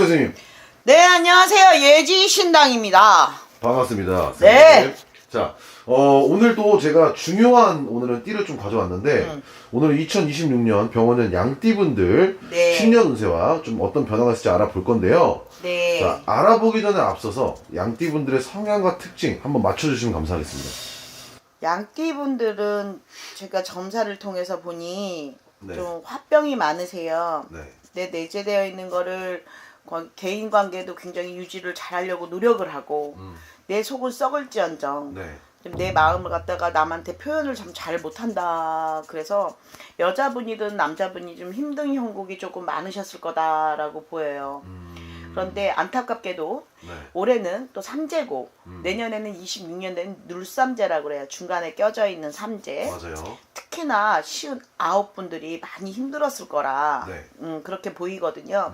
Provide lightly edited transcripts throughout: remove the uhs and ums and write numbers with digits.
안녕하세요, 선생님. 네, 안녕하세요. 예지 신당입니다. 반갑습니다. 네. 선생님. 자, 오늘도 제가 중요한 오늘은 띠를 좀 가져왔는데, 오늘은 2026년 병원은 양띠분들 네. 신년 운세와 좀 어떤 변화가 있을지 알아볼 건데요. 네. 자, 알아보기 전에 앞서서 양띠분들의 성향과 특징 한번 맞춰주시면 감사하겠습니다. 양띠분들은 제가 점사를 통해서 보니 네. 좀 화병이 많으세요. 네. 내 내재되어 있는 거를 개인 관계도 굉장히 유지를 잘하려고 노력을 하고 내 속은 썩을지언정 네. 좀 내 마음을 갖다가 남한테 표현을 참 잘 못한다. 그래서 여자분이든 남자분이 좀 힘든 형국이 조금 많으셨을 거다라고 보여요. 그런데 안타깝게도 네. 올해는 또 삼재고 내년에는 26년 된 눌삼재라고 그래요. 중간에 껴져 있는 삼재. 맞아요. 특히나 쉬운 9분들이 많이 힘들었을 거라 네. 그렇게 보이거든요.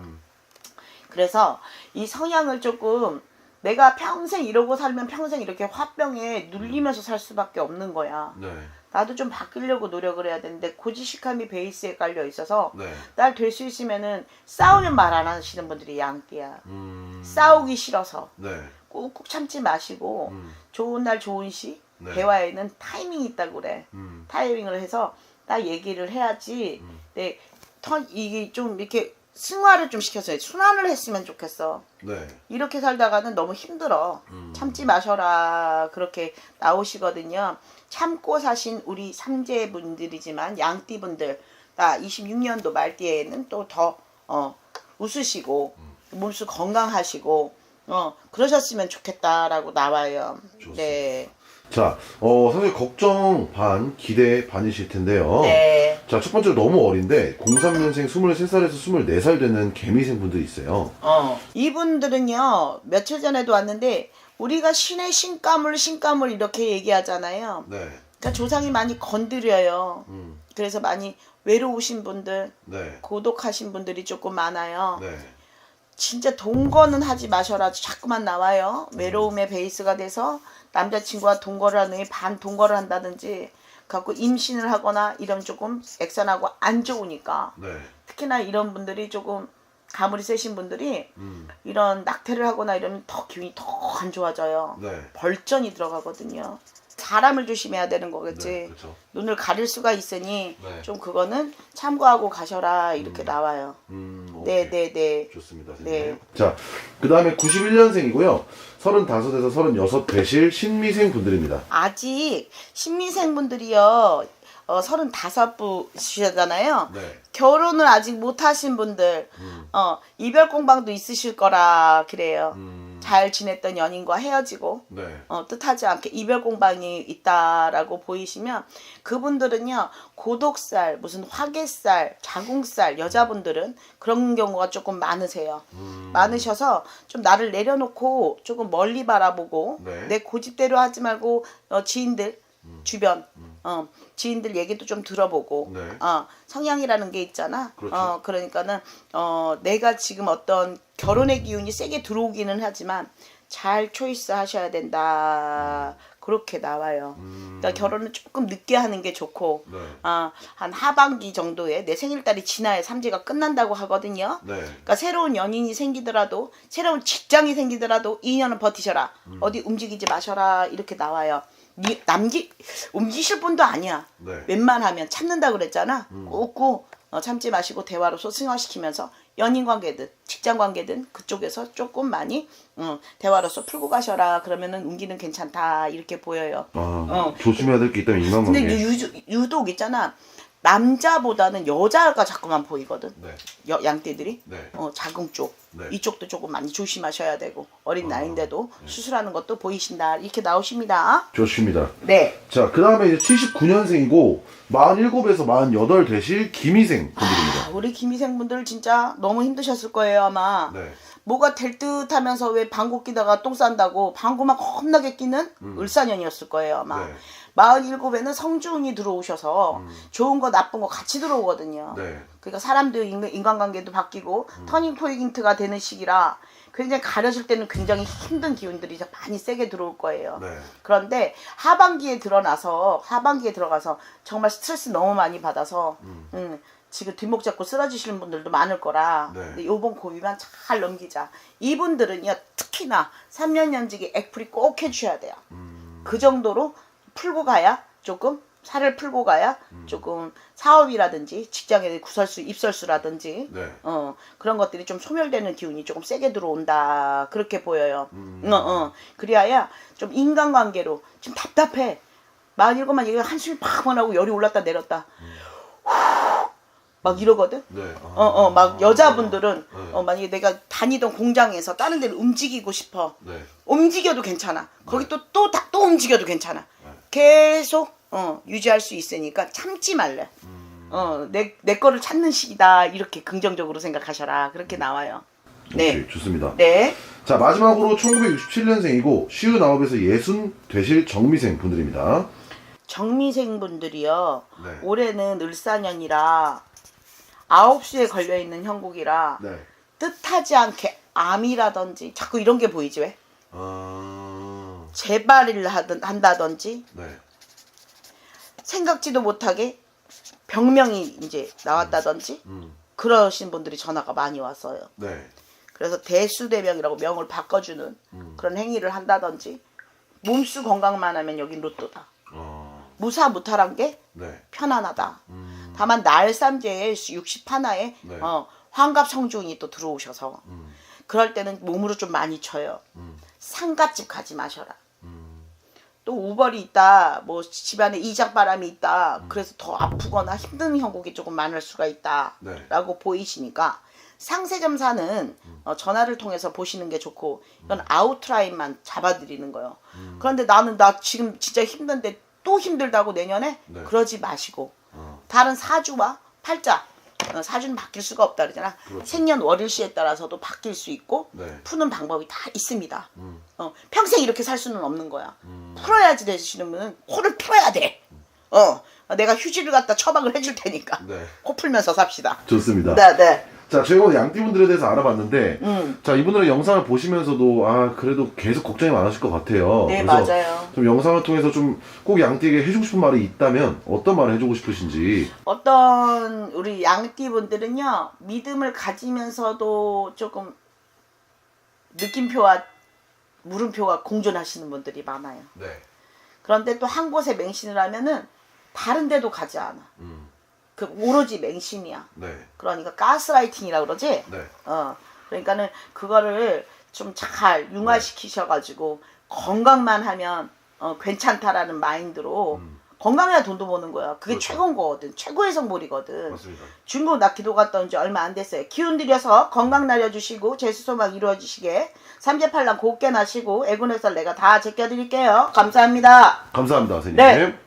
그래서 이 성향을 조금 내가 평생 이러고 살면 평생 이렇게 화병에 눌리면서 살 수밖에 없는 거야. 네. 나도 좀 바뀌려고 노력을 해야 되는데 고지식함이 베이스에 깔려 있어서 네. 날 될 수 있으면은 싸우면 말 안 하시는 분들이 양띠야. 싸우기 싫어서 네. 꾹꾹 참지 마시고 좋은 날 좋은 시 네. 대화에는 타이밍이 있다고 그래. 타이밍을 해서 나 얘기를 해야지. 네, 이게 좀 이렇게 승화를 좀 시켰어요. 순환을 했으면 좋겠어. 네. 이렇게 살다가는 너무 힘들어. 참지 마셔라. 그렇게 나오시거든요. 참고 사신 우리 삼재분들이지만 양띠분들, 26년도 말띠에는 또 더 웃으시고 몸수 건강하시고 그러셨으면 좋겠다라고 나와요. 좋습니다. 네. 자, 선생님 걱정 반, 기대 반이실 텐데요. 네. 자, 첫 번째로 너무 어린데 03년생 23살에서 24살 되는 개미생 분들이 있어요. 이분들은요 며칠 전에도 왔는데 우리가 신의 신가물 이렇게 얘기하잖아요. 네. 그러니까 조상이 많이 건드려요. 그래서 많이 외로우신 분들, 네. 고독하신 분들이 조금 많아요. 네. 진짜 동거는 하지 마셔라 자꾸만 나와요. 외로움의 베이스가 돼서 남자친구와 동거를 하는 반 동거를 한다든지 갖고 임신을 하거나 이러면 조금 액션하고 안 좋으니까. 네. 특히나 이런 분들이 조금 가물이 세신 분들이 이런 낙태를 하거나 이러면 더 기운이 더 안 좋아져요. 네. 벌전이 들어가거든요. 사람을 조심해야 되는 거겠지. 네, 그렇죠. 눈을 가릴 수가 있으니 네. 좀 그거는 참고하고 가셔라 이렇게 나와요. 오케이. 네. 좋습니다. 네. 선생님. 자, 그 다음에 91년생이고요. 35에서 36 배실 신미생 분들입니다. 아직 신미생분들이요 35분이시잖아요. 네. 결혼을 아직 못 하신 분들 이별 공방도 있으실 거라 그래요. 잘 지냈던 연인과 헤어지고 네. 뜻하지 않게 이별 공방이 있다라고 보이시면 그분들은요 고독살 무슨 화개살 자궁살 여자분들은 그런 경우가 조금 많으세요. 많으셔서 좀 나를 내려놓고 조금 멀리 바라보고 네. 내 고집대로 하지 말고 지인들 주변 지인들 얘기도 좀 들어보고 네. 성향이라는 게 있잖아. 그렇죠. 그러니까는 내가 지금 어떤 결혼의 기운이 세게 들어오기는 하지만 잘 초이스 하셔야 된다. 그렇게 나와요. 그러니까 결혼은 조금 늦게 하는 게 좋고 네. 한 하반기 정도에 내 생일달이 지나야 삼재가 끝난다고 하거든요. 네. 그러니까 새로운 연인이 생기더라도 새로운 직장이 생기더라도 2년은 버티셔라. 어디 움직이지 마셔라. 이렇게 나와요. 움직이실 분도 아니야. 네. 웬만하면 참는다 그랬잖아. 꾹꾹 참지 마시고 대화로서 승화시키면서 연인 관계든 직장 관계든 그쪽에서 조금 많이 대화로서 풀고 가셔라. 그러면은 운기는 괜찮다 이렇게 보여요. 조심해야 될 게 있다면 인간관계. 근데 유독 있잖아. 남자보다는 여자가 자꾸만 보이거든. 네. 양띠들이 네. 자궁 쪽 네. 이쪽도 조금 많이 조심하셔야 되고 어린 나이인데도 수술하는 것도 보이신다 이렇게 나오십니다. 좋습니다. 네. 자, 그 다음에 이제 79년생이고 47에서 48 되실 김희생 분들입니다. 우리 김희생분들 진짜 너무 힘드셨을 거예요 아마. 네. 뭐가 될 듯 하면서 왜 방구 끼다가 똥 싼다고 방구만 겁나게 끼는 을사년이었을 거예요 아마. 네. 47에는 성주운이 들어오셔서 좋은 거 나쁜 거 같이 들어오거든요. 네. 그러니까 사람들 인간관계도 바뀌고 터닝 포인트가 되는 시기라 굉장히 가려질 때는 굉장히 힘든 기운들이 많이 세게 들어올 거예요. 네. 그런데 하반기에 들어가서 정말 스트레스 너무 많이 받아서 지금 뒷목 잡고 쓰러지시는 분들도 많을 거라. 네. 근데 요번 고비만 잘 넘기자. 이분들은요, 특히나 3년 연직이 액풀이 꼭 해주셔야 돼요. 그 정도로 풀고 가야 조금 살을 풀고 가야 조금 사업이라든지 직장의 구설수, 입설수라든지 네. 그런 것들이 좀 소멸되는 기운이 조금 세게 들어온다. 그렇게 보여요. 그리하여 좀 인간관계로 좀 답답해. 47만 얘기가 한숨이 팍 하고 열이 올랐다 내렸다. 막 이러거든. 네. 막 여자분들은 네. 만약에 내가 다니던 공장에서 다른 데를 움직이고 싶어. 네. 움직여도 괜찮아. 거기 또 움직여도 괜찮아. 네. 계속 유지할 수 있으니까 참지 말래. 내 거를 찾는 시기다. 이렇게 긍정적으로 생각하셔라. 그렇게 나와요. 네. 오케이, 좋습니다. 네. 자, 마지막으로 1967년생이고 시은아홉에서 예순 되실 정미생 분들입니다. 정미생 분들이요. 네. 올해는 을사년이라 9시에 걸려있는 형국이라 네. 뜻하지 않게 암이라든지 자꾸 이런 게 보이지 왜? 아. 재발을 한다든지 네. 생각지도 못하게 병명이 이제 나왔다든지 그러신 분들이 전화가 많이 왔어요. 네. 그래서 대수대명이라고 명을 바꿔주는 그런 행위를 한다든지 몸수 건강만 하면 여긴 로또다. 무사무탈한 게 네. 편안하다. 다만 날삼재에 60하나에 네. 환갑 성중이 또 들어오셔서 그럴 때는 몸으로 좀 많이 쳐요. 상갓집 가지 마셔라. 또 우벌이 있다, 뭐 집안에 이장바람이 있다, 그래서 더 아프거나 힘든 형국이 조금 많을 수가 있다 네. 라고 보이시니까 상세점사는 전화를 통해서 보시는 게 좋고 이건 아웃라인만 잡아드리는 거예요. 그런데 나 지금 진짜 힘든데 또 힘들다고 내년에 네. 그러지 마시고 다른 사주와 팔자, 사주는 바뀔 수가 없다 그러잖아. 그렇죠. 생년월일시에 따라서도 바뀔 수 있고 네. 푸는 방법이 다 있습니다. 평생 이렇게 살 수는 없는 거야. 풀어야지 되시는 분은 코를 풀어야 돼. 내가 휴지를 갖다 처방을 해줄 테니까 네. 코 풀면서 삽시다. 좋습니다. 네. 자, 저희가 오늘 양띠분들에 대해서 알아봤는데, 자, 이분들의 영상을 보시면서도, 그래도 계속 걱정이 많으실 것 같아요. 네, 그래서 맞아요. 좀 영상을 통해서 좀 꼭 양띠에게 해주고 싶은 말이 있다면, 어떤 말을 해주고 싶으신지. 어떤 우리 양띠분들은요, 믿음을 가지면서도 조금 느낌표와 물음표와 공존하시는 분들이 많아요. 네. 그런데 또 한 곳에 맹신을 하면은 다른 데도 가지 않아. 그 오로지 맹신이야. 네. 그러니까 가스라이팅이라 그러지. 네. 그러니까는 그거를 좀 잘 융화시키셔가지고 건강만 하면 괜찮다라는 마인드로 건강해야 돈도 버는 거야. 그게 그렇죠. 최고인 거거든. 최고의 성물이거든. 맞습니다. 중국 나 기도 갔다 온 지 얼마 안 됐어요. 기운 들여서 건강 날려주시고 재수소망 이루어지시게 삼재팔랑 곱게 나시고 애군액설 내가 다 제껴드릴게요. 감사합니다. 감사합니다, 선생님. 네.